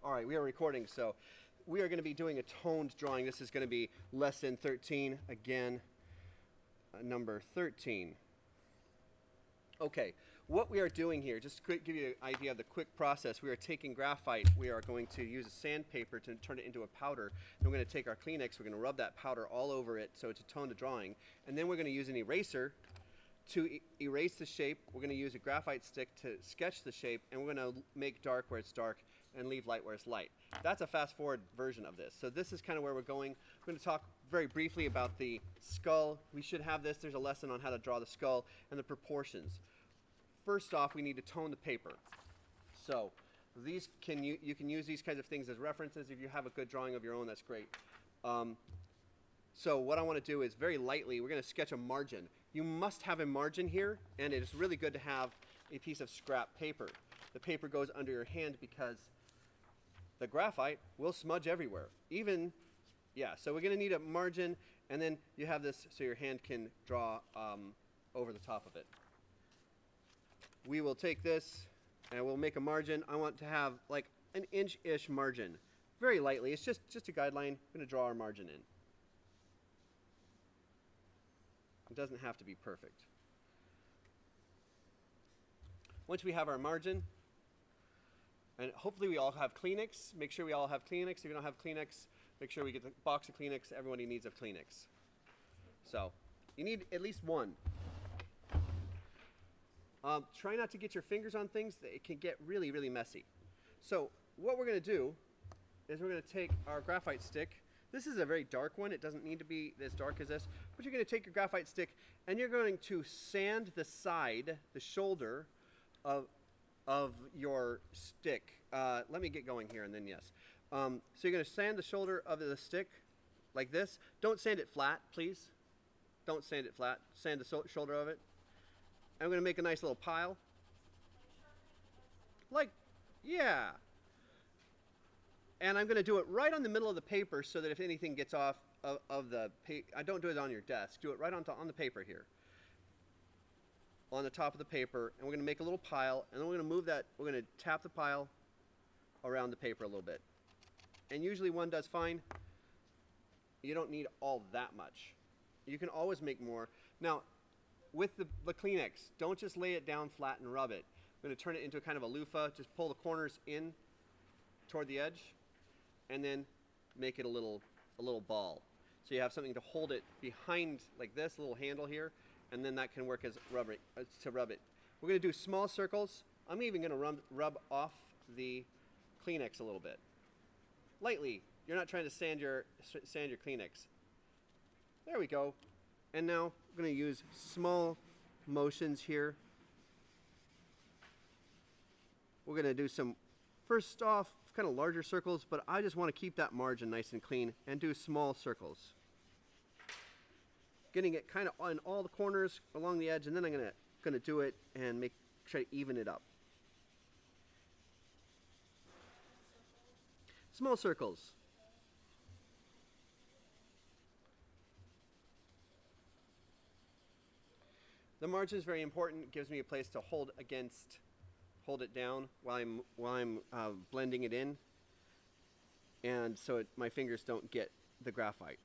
All right, we are recording, so we are going to be doing a toned drawing. This is going to be lesson 13, again, number 13. Okay, what we are doing here, just to give you an idea of the quick process, we are taking graphite, we are going to use a sandpaper to turn it into a powder, and we're going to take our Kleenex, we're going to rub that powder all over it so it's a toned drawing, and then we're going to use an eraser to erase the shape. We're going to use a graphite stick to sketch the shape, and we're going to make dark where it's dark and leave light where it's light. That's a fast forward version of this. So this is kind of where we're going. We're going to talk very briefly about the skull. We should have this. There's a lesson on how to draw the skull and the proportions. First off, we need to tone the paper. So these you can use these kinds of things as references. If you have a good drawing of your own, that's great. So what I want to do is very lightly, we're going to sketch a margin. You must have a margin here, and it is really good to have a piece of scrap paper. The paper goes under your hand because the graphite will smudge everywhere. So we're going to need a margin, and then you have this so your hand can draw over the top of it. We will take this and we'll make a margin. I want to have like an inch-ish margin. Very lightly, it's just a guideline. I'm going to draw our margin in. It doesn't have to be perfect. Once we have our margin, and hopefully we all have Kleenex, make sure we all have Kleenex. If you don't have Kleenex, make sure we get the box of Kleenex. Everybody needs a Kleenex. So you need at least one. Try not to get your fingers on things. It can get really, really messy. So what we're going to do is we're going to take our graphite stick. This is a very dark one. It doesn't need to be as dark as this. But you're going to take your graphite stick and you're going to sand the side, the shoulder of your stick. Let me get going here and then yes. So you're going to sand the shoulder of the stick like this. Don't sand it flat, please. Don't sand it flat. Sand the shoulder of it. I'm going to make a nice little pile. Yeah. And I'm going to do it right on the middle of the paper so that if anything gets off of the paper, I don't do it on your desk. Do it right on the paper here. On the top of the paper. And we're going to make a little pile. And then we're going to move that. We're going to tap the pile around the paper a little bit. And usually one does fine. You don't need all that much. You can always make more. Now, with the Kleenex, don't just lay it down flat and rub it. I'm going to turn it into a kind of a loofah. Just pull the corners in toward the edge. And then make it a little ball. So you have something to hold it behind like this, a little handle here, and then that can work as to rub it. We're going to do small circles. I'm even going to rub off the Kleenex a little bit. Lightly. You're not trying to sand your Kleenex. There we go. And now I'm going to use small motions here. We're going to do some, first off, kind of larger circles, but I just want to keep that margin nice and clean and do small circles. Getting it kind of on all the corners along the edge, and then I'm going to do it and try to even it up. Small circles. The margin is very important. It gives me a place to hold it down while I'm blending it in, and so my fingers don't get the graphite.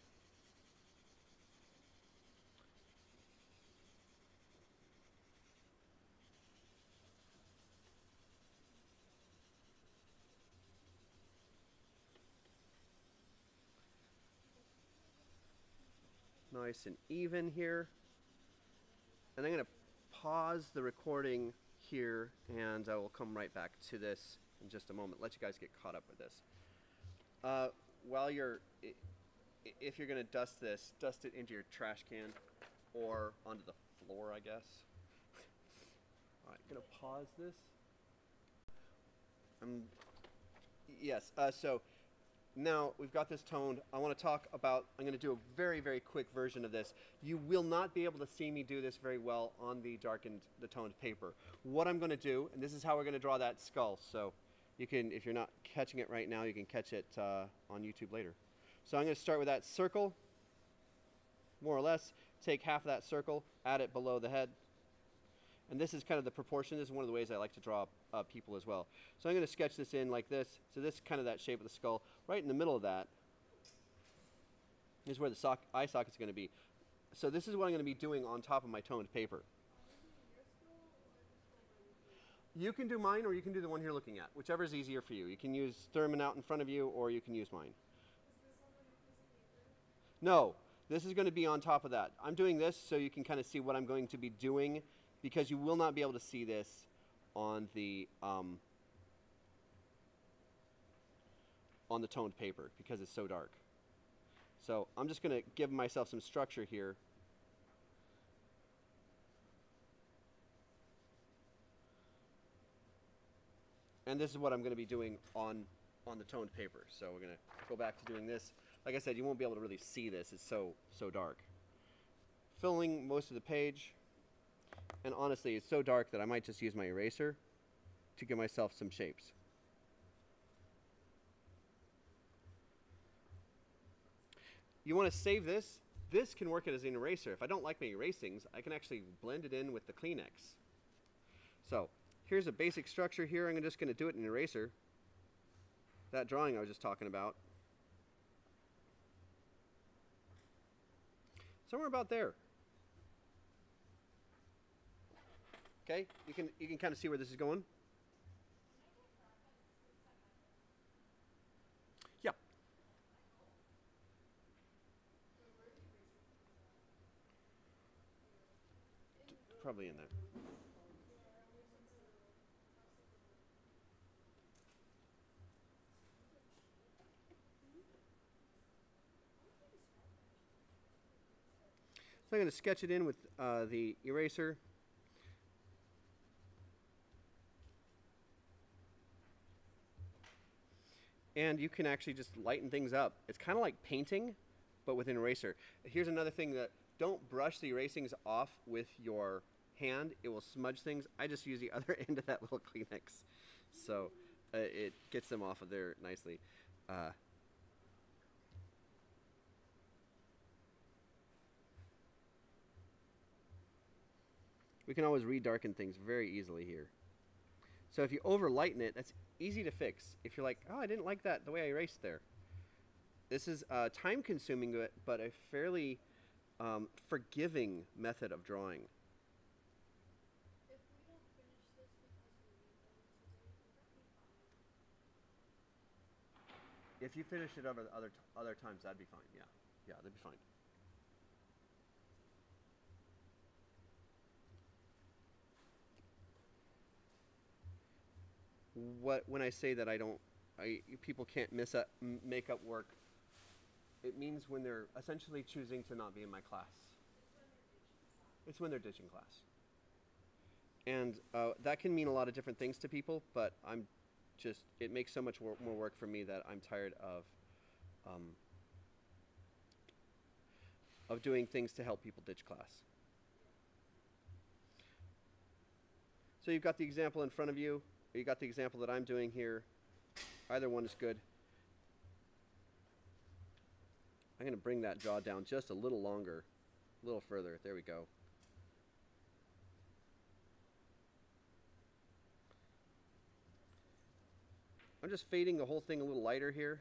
Nice and even here. And I'm going to pause the recording here, and I will come right back to this in just a moment. Let you guys get caught up with this. If you're going to dust this, dust it into your trash can or onto the floor, I guess. All right, going to pause this. So now we've got this toned. I want to talk about, I'm going to do a very, very quick version of this. You will not be able to see me do this very well on the toned paper. What I'm going to do, and this is how we're going to draw that skull. So you can, if you're not catching it right now, you can catch it on YouTube later. So I'm going to start with that circle, more or less. Take half of that circle, add it below the head. And this is kind of the proportion. This is one of the ways I like to draw people as well. So I'm going to sketch this in like this. So this is kind of that shape of the skull. Right in the middle of that is where the eye socket is going to be. So this is what I'm going to be doing on top of my toned paper. You can do mine or you can do the one you're looking at, whichever is easier for you. You can use Thurman out in front of you or you can use mine. No, this is going to be on top of that. I'm doing this so you can kind of see what I'm going to be doing, because you will not be able to see this on the toned paper because it's so dark. So I'm just going to give myself some structure here. And this is what I'm going to be doing on the toned paper. So we're going to go back to doing this. Like I said, you won't be able to really see this. It's so dark. Filling most of the page. And honestly, it's so dark that I might just use my eraser to give myself some shapes. You want to save this. This can work as an eraser. If I don't like my erasings, I can actually blend it in with the Kleenex. So here's a basic structure here. I'm just going to do it in an eraser. That drawing I was just talking about. Somewhere about there. Okay, you can kind of see where this is going. Yeah. Probably in there. So I'm going to sketch it in with the eraser. And you can actually just lighten things up. It's kind of like painting, but with an eraser. Here's another thing: that don't brush the erasings off with your hand. It will smudge things. I just use the other end of that little Kleenex. So it gets them off of there nicely. We can always redarken things very easily here. So if you over lighten it, that's easy to fix. If you're like, oh, I didn't like that, the way I erased there. This is time consuming, but a fairly forgiving method of drawing. If you finish it over other times, that'd be fine. Yeah, that'd be fine. When I say that people can't make up work, it means when they're essentially choosing to not be in my class. It's when they're ditching class. And that can mean a lot of different things to people, but it makes so much more work for me that I'm tired of doing things to help people ditch class. So you've got the example in front of you. You got the example that I'm doing here. Either one is good. I'm going to bring that jaw down just a little longer, a little further. There we go. I'm just fading the whole thing a little lighter here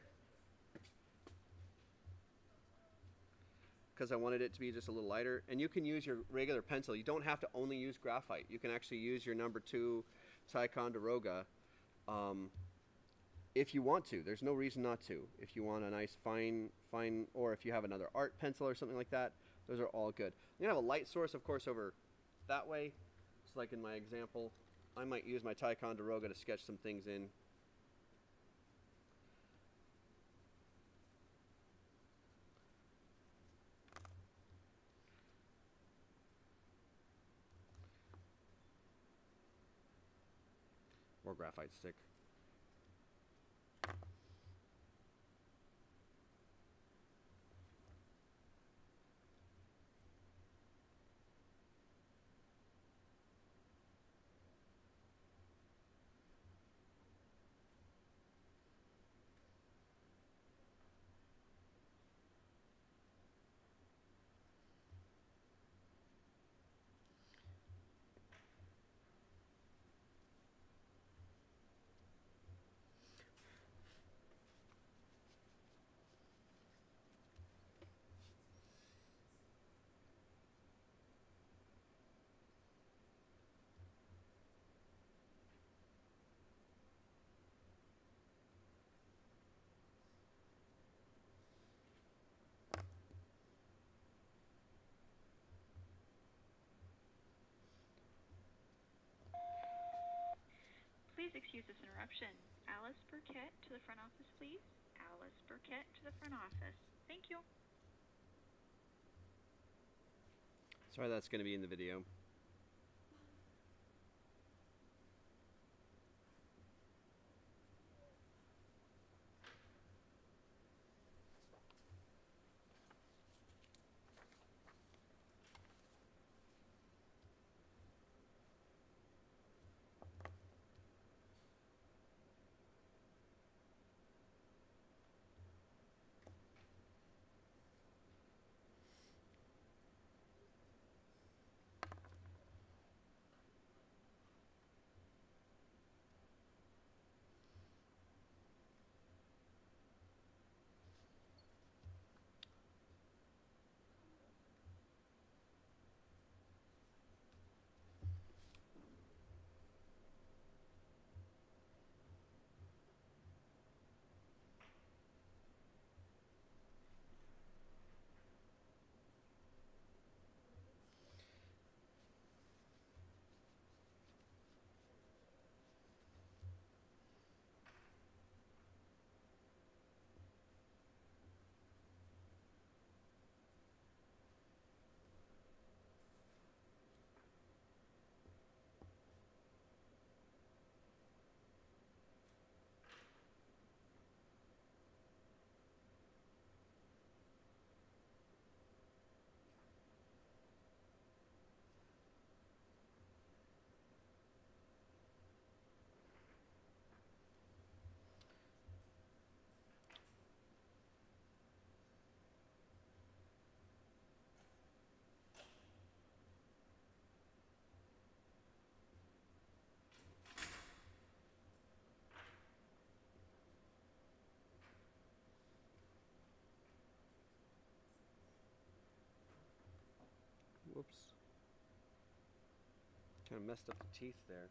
because I wanted it to be just a little lighter. And you can use your regular pencil. You don't have to only use graphite. You can actually use your number 2 Ticonderoga if you want to. There's no reason not to. If you want a nice fine, or if you have another art pencil or something like that, those are all good. I'm going to have a light source, of course, over that way. Just like in my example, I might use my Ticonderoga to sketch some things in. Or graphite stick. Please excuse this interruption. Alice Burkett to the front office, please. Alice Burkett to the front office. Thank you. Sorry, that's going to be in the video. Whoops. Kind of messed up the teeth there.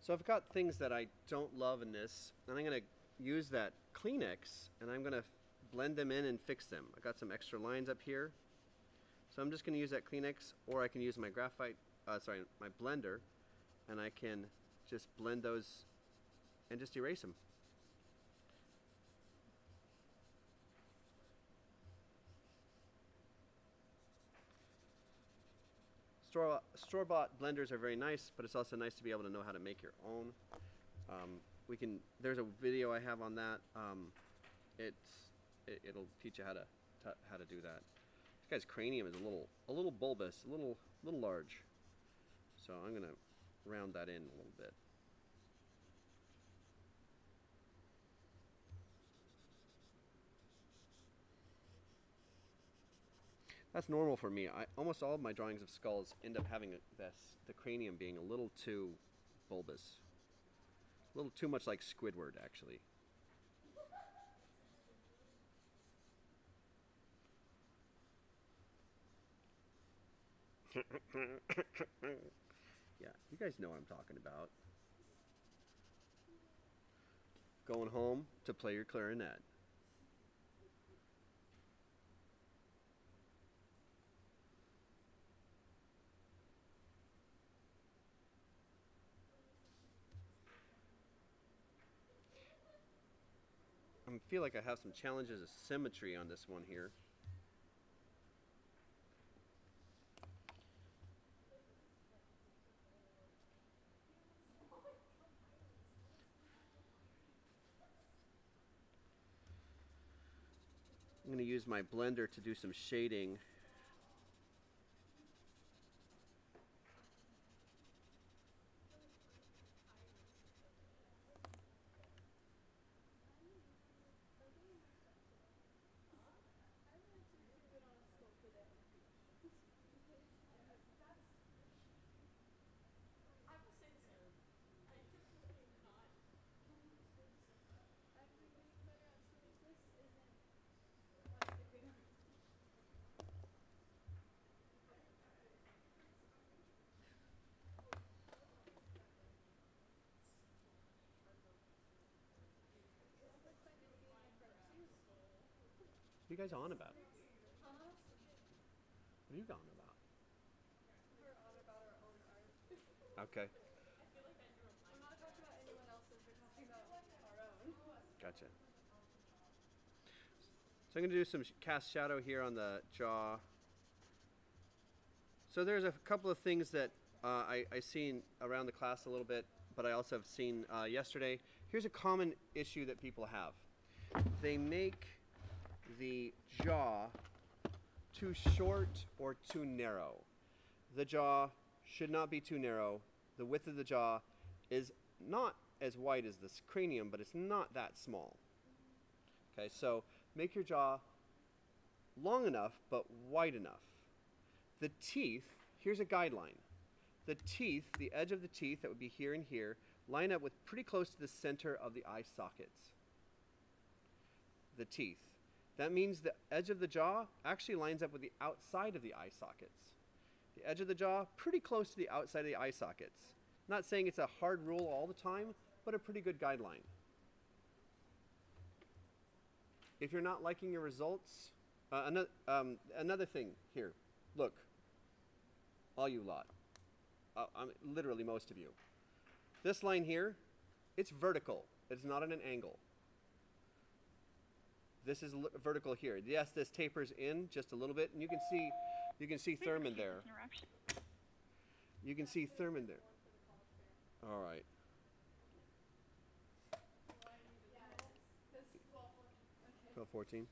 So I've got things that I don't love in this, and I'm going to use that Kleenex, and I'm going to blend them in and fix them. I got some extra lines up here, so I'm just going to use that Kleenex, or I can use my my blender, and I can just blend those and just erase them. Store-bought blenders are very nice, but it's also nice to be able to know how to make your own. There's a video I have on that. It'll teach you how to do that. This guy's cranium is a little bulbous, a little large. So I'm gonna round that in a little bit. That's normal for me. Almost all of my drawings of skulls end up having the cranium being a little too bulbous. A little too much like Squidward, actually. Yeah, you guys know what I'm talking about. Going home to play your clarinet. I feel like I have some challenges of symmetry on this one here. I'm going to use my blender to do some shading. What are you guys on about? What are you on about? Okay. Gotcha. So I'm going to do some cast shadow here on the jaw. So there's a couple of things that I seen around the class a little bit, but I also have seen yesterday. Here's a common issue that people have. They make the jaw too short or too narrow. The jaw should not be too narrow. The width of the jaw is not as wide as this cranium, but it's not that small. Okay, so make your jaw long enough but wide enough. The teeth, here's a guideline. The teeth, the edge of the teeth that would be here and here, line up with pretty close to the center of the eye sockets. The teeth. That means the edge of the jaw actually lines up with the outside of the eye sockets. The edge of the jaw, pretty close to the outside of the eye sockets. Not saying it's a hard rule all the time, but a pretty good guideline. If you're not liking your results, another thing here, look, all you lot, literally most of you. This line here, it's vertical. It's not at an angle. This is vertical here. Yes, this tapers in just a little bit, and you can see Thurman there. You can see Thurman there. All right. 12:14.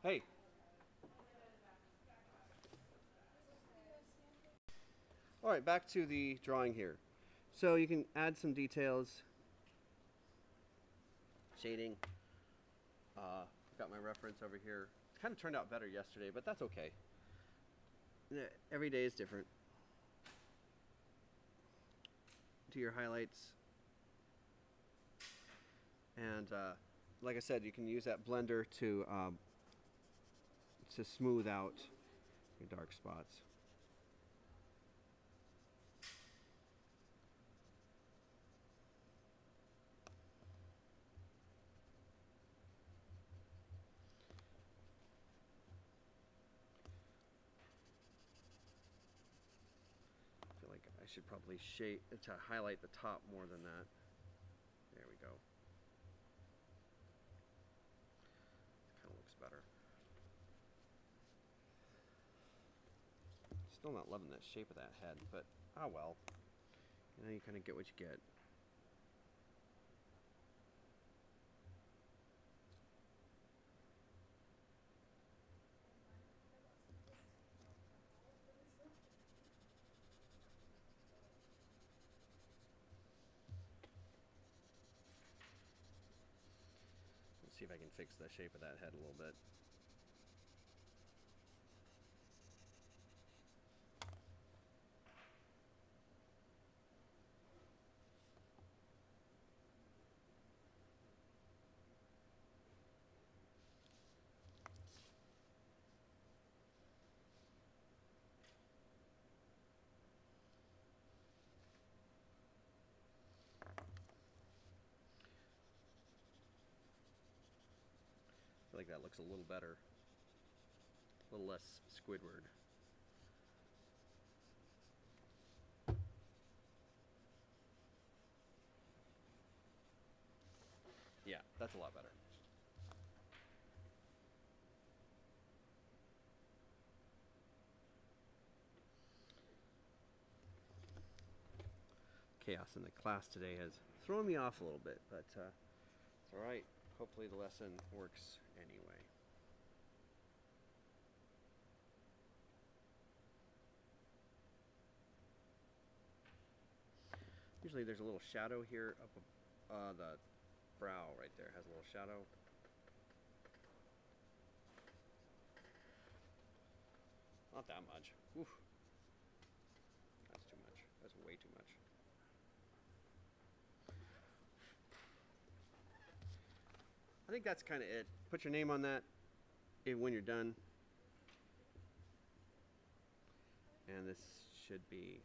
Hey. All right, back to the drawing here. So you can add some details. Shading. Got my reference over here. Kind of turned out better yesterday, but that's okay. Every day is different. Do your highlights. And like I said, you can use that blender to smooth out your dark spots. I feel like I should probably shade to highlight the top more than that. There we go. Kind of looks better. Still not loving that shape of that head, but ah well. You know, you kind of get what you get. Let's see if I can fix the shape of that head a little bit. I feel like that looks a little better. A little less Squidward. Yeah, that's a lot better. Chaos in the class today has thrown me off a little bit, but it's alright. Hopefully the lesson works anyway. Usually there's a little shadow here up the brow right there. Has a little shadow. Not that much. Oof. That's too much. That's way too much. I think that's kind of it. Put your name on that when you're done. And this should be